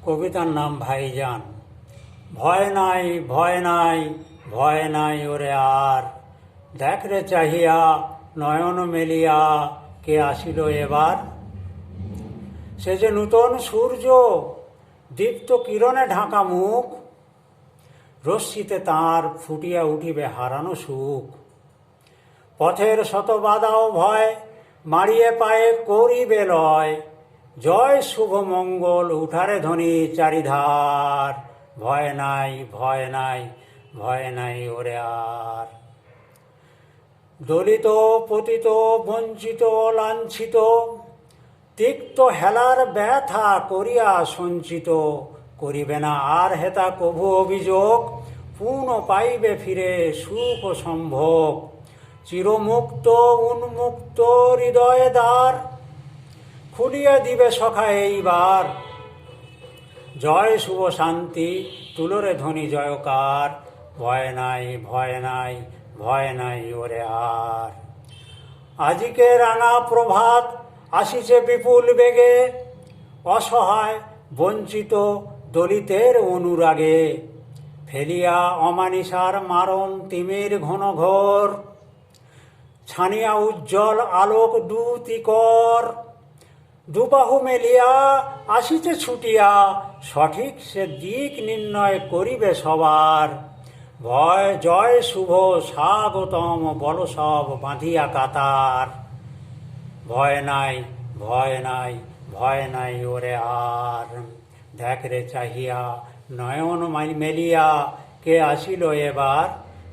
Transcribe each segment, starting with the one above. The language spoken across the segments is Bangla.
কবিতার নাম ভাইজান। ভয় নাই ভয় নাই ভয় নাই ওরে আর, দেখ রে চাহিয়া নয়ন মেলিয়া কে আসিল এবার। সে যে নূতন সূর্য, দীপ্ত কিরণে ঢাকা মুখ, রশ্মিতে তাঁর ফুটিয়া উঠিবে হারানো সুখ। পথের শত বাধা ও ভয় মারিয়ে পায়ে করিবে লয়, জয় শুভ মঙ্গল উঠারে ধ্বনি চারিধার। ভয় নাই ভয় নাই ভয় নাই ওরে আর। দলিত পতিত বঞ্চিত লাঞ্ছিত, তিক্ত হেলার ব্যথা করিয়া সঞ্চিত, করিবে না আর হেতা কভু অভিযোগ, পুনঃ পাইবে ফিরে সুখ ও সম্ভোগ। চিরমুক্ত উন্মুক্ত হৃদয় দ্বার, খুলিয়া দিবে সখা এইবার। জয় শুভ শান্তি তুলরে ধ্বনি জয়কার। ভয় নাই ভয় নাই ভয় নাই ওরে আর। আজিকে রাঙা প্রভাত আসিছে বিপুল বেগে, অসহায় বঞ্চিত দলিতের অনুরাগে। ফেলিয়া অমানিসার মারণ তিমির ঘন ঘোর, ছানিয়া উজ্জ্বল আলোক দ্যুতিকর। দুবাহু মেলিয়া আসিছে ছুটিয়া, সঠিক সে দিক নির্ণয় করিবে সবার। ভয় জয় শুভ স্বাগতম বল সব বাঁধিয়া কাতার। ভয় নাই ভয় নাই ভয় নাই ওরে আর, দেখ রে চাহিয়া নয়ন মেলিয়া কে আসিল এবার।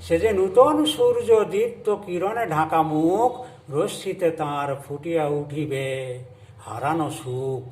সে যে নূতন সূর্য, দীপ্ত কিরণে ঢাকা মুখ, রশ্মিতে তাঁর ফুটিয়া উঠিবে হারানো সুখ।